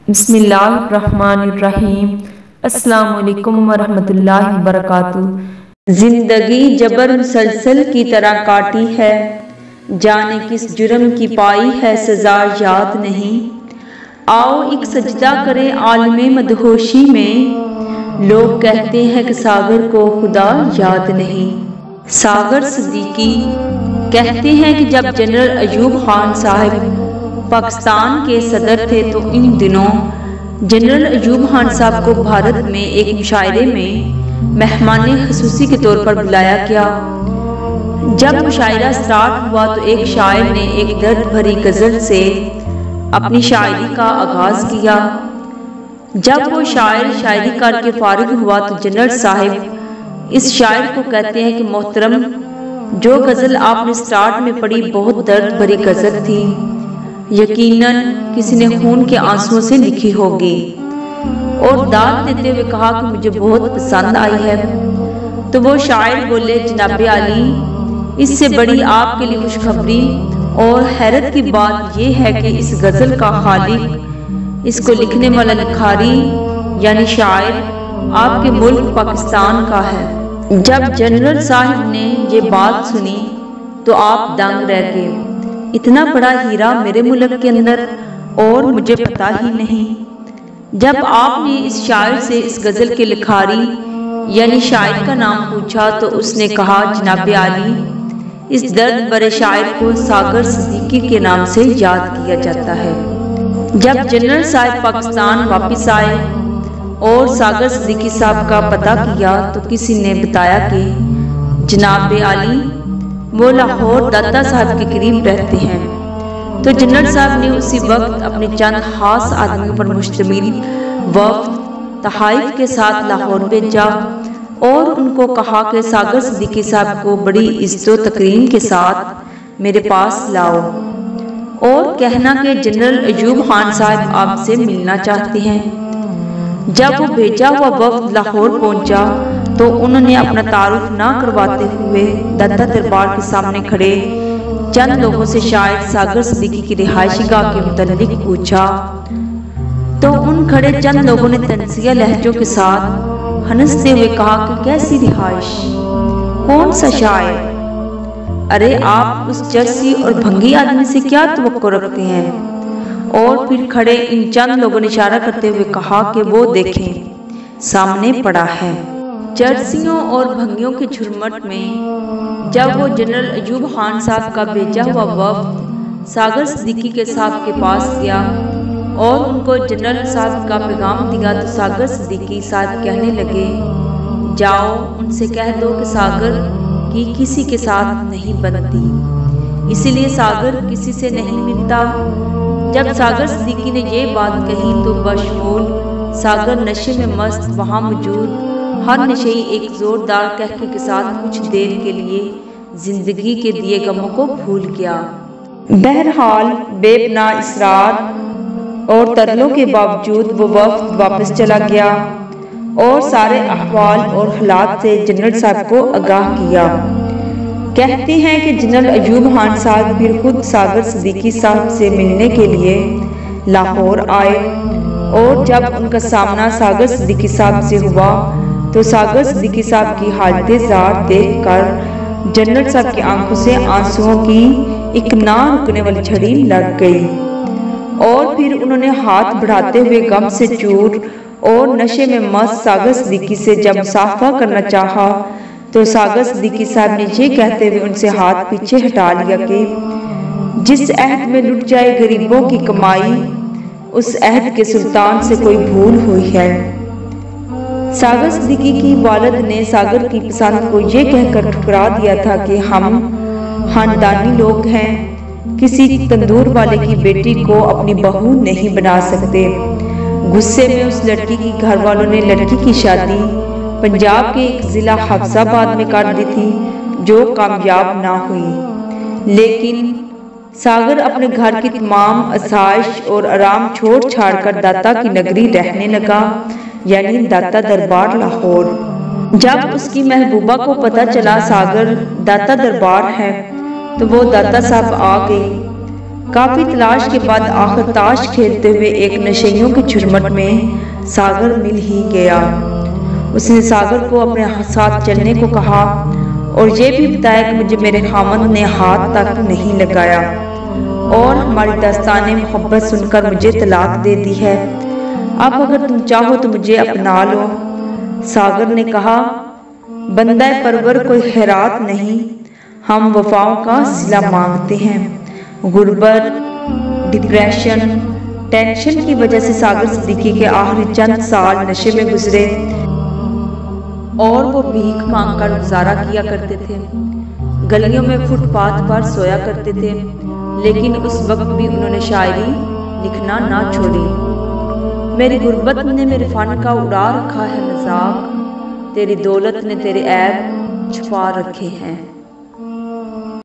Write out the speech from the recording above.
بسم اللہ الرحمن الرحیم۔ السلام علیکم ورحمۃ اللہ وبرکاتہ۔ زندگی جبر مسلسل کی طرح کاٹی ہے، جانے کس جرم کی پائی ہے سزا یاد نہیں۔ آؤ ایک سجدہ کریں عالم مدہوشی میں، لوگ کہتے ہیں کہ ساگر کو خدا یاد نہیں۔ ساگر صدیقی کہتے ہیں کہ جب جنرل ایوب خان صاحب پاکستان کے صدر تھے تو ان دنوں جنرل ایوب خان صاحب کو بھارت میں ایک مشاعرے میں مہمان خصوصی کے طور پر بلایا گیا۔ جب مشاعرہ سٹارٹ ہوا تو ایک شاعر نے ایک درد بھری غزل سے اپنی شاعری کا آغاز کیا۔ جب وہ شاعر شاعری کر کے فارغ ہوا تو جنرل صاحب اس شاعر کو کہتے ہیں کہ محترم، جو غزل آپ نے سٹارٹ میں پڑھی بہت درد بھری غزل تھی، یقیناً کسی نے خون کے آنسوؤں سے لکھی ہوگی، اور داد دیتے ہوئے کہا کہ مجھے بہت پسند آئی ہے۔ تو وہ شاعر بولے، جناب عالی، اس سے بڑی آپ کے لیے خوشخبری اور حیرت کی بات یہ ہے کہ اس غزل کا خالق، اس کو لکھنے والا لکھاری یعنی شاعر آپ کے ملک پاکستان کا ہے۔ جب جنرل صاحب نے یہ بات سنی تو آپ دنگ رہ گئے، اتنا بڑا ہیرا میرے ملک کے اندر اور مجھے پتا ہی نہیں۔ جب آپ نے اس شاعر سے اس غزل کے لکھاری یعنی شاعر کا نام پوچھا تو اس نے کہا، جناب عالی، اس درد بھرے شاعر کو ساگر صدیقی کے نام سے یاد کیا جاتا ہے۔ جب جنرل صاحب پاکستان واپس آئے اور ساگر صدیقی صاحب کا پتہ کیا تو کسی نے بتایا کہ جناب عالی وہ لاہور داتا صاحب کے قریب رہتے ہیں۔ تو جنرل صاحب نے اسی وقت اپنے چند خاص آدمیوں پر مشتمل وفد تحائف کے ساتھ لاہور بھیجا اور ان کو کہا کہ ساگر صدیقی صاحب کو بڑی عزت و تکریم کے ساتھ میرے پاس لاؤ اور کہنا کہ جنرل ایوب خان صاحب آپ سے ملنا چاہتے ہیں۔ جب وہ بھیجا ہوا وفد لاہور پہنچا تو انہوں نے اپنا تعارف نہ کرواتے ہوئے داتا دربار کے سامنے کھڑے چند لوگوں سے شاعر ساگر صدیقی کی رہائشی گاہ کے متعلق پوچھا تو ان کھڑے چند لوگوں نے طنزیہ لہجوں کے ساتھ ہنستے ہوئے کہا کہ کیسی رہائش، کون سا شاعر، ارے آپ اس چرسی اور بھنگی آدمی سے کیا توقع رکھتے ہیں؟ اور پھر کھڑے ان چند لوگوں نے اشارہ کرتے ہوئے کہا کہ وہ دیکھیں سامنے پڑا ہے۔ چرسیوں اور بھنگیوں کے جھرمٹ میں جب وہ جنرل ایوب خان صاحب کا بھیجا ہوا وفد ساگر صدیقی کے صاحب کے پاس گیا اور ان کو جنرل صاحب کا پیغام دیا تو ساگر صدیقی صاحب کہنے لگے، جاؤ ان سے کہہ دو کہ ساگر کی کسی کے ساتھ نہیں بنتی، اسی لیے ساگر کسی سے نہیں ملتا۔ جب ساگر صدیقی نے یہ بات کہی تو بشمول ساگر نشے میں مست وہاں موجود ہر نشئی ایک زوردار قہقہے کے ساتھ کچھ دیر کے لیے زندگی کے دیے غموں کو بھول گیا۔ بہرحال بے پناہ اصرار اور ترلوں کے باوجود وہ وفد واپس چلا گیا اور سارے احوال اور حالات سے جنرل صاحب کو آگاہ کیا۔ کہتے ہیں کہ جنرل ایوب خان صاحب پھر خود ساگر صدیقی صاحب سے ملنے کے لیے لاہور آئے اور جب ان کا سامنا ساگر صدیقی صاحب سے ہوا تو ساگر صدیقی صاحب کی حالت زار دیکھ کر جنرل صاحب کی آنکھوں سے آنسوؤں کی ایک نہ رکنے والی جھڑی لگ گئی، اور پھر انہوں نے ہاتھ بڑھاتے ہوئے غم سے چور اور نشے میں مست ساگر صدیقی سے جب مصافحہ کرنا چاہا تو ساگر صدیقی صاحب نے یہ کہتے ہوئے ان سے ہاتھ پیچھے ہٹا لیا کہ جس عہد میں لٹ جائے غریبوں کی کمائی، اس عہد کے سلطان سے کوئی بھول ہوئی ہے۔ ساگر صدیقی کی والد نے ساگر کی پسند کو یہ کہہ کر ٹھکرا دیا تھا کہ ہم خاندانی لوگ ہیں، کسی تندور والے کی بیٹی کو اپنی بہو نہیں بنا سکتے۔ غصے میں اس لڑکی کی گھر والوں نے لڑکی کی شادی پنجاب کے ایک ضلع حفظ آباد میں کر دی تھی جو کامیاب نہ ہوئی، لیکن ساگر اپنے گھر کی تمام آسائش اور آرام چھوڑ چھاڑ کر داتا کی نگری رہنے لگا یعنی داتا دربار لاہور۔ جب اس کی محبوبہ کو پتہ چلا ساگر داتا دربار ہے تو وہ داتا صاحب آ گئی کافی تلاش کے بعد آخر تاش کھیلتے ہوئے ایک نشیوں کے جھرمٹ میں ساگر مل ہی گیا۔ اس نے ساگر کو اپنے ساتھ چلنے کو کہا اور یہ بھی بتایا کہ مجھے میرے خامند نے ہاتھ تک نہیں لگایا اور ہماری داستان محبت سن کر مجھے طلاق دے دی ہے۔ اب اگر تم چاہو تو مجھے اپنا لو۔ ساگر نے کہا، بندہ پرور کوئی خیرات نہیں، ہم وفاؤں کا صلہ مانگتے ہیں۔ غربت، ڈپریشن، ٹینشن کی وجہ سے ساگر صدیقی کے آخری چند سال نشے میں گزرے اور وہ بھیک مانگ کر گزارا کیا کرتے تھے۔ گلیوں میں فٹ پاتھ پر سویا کرتے تھے، لیکن اس وقت بھی انہوں نے شاعری لکھنا نہ چھوڑی۔ میری غربت نے میرے فن کا اڑا رکھا ہے مذاق، تیری دولت نے تیرے عیب چھپا رکھے ہیں۔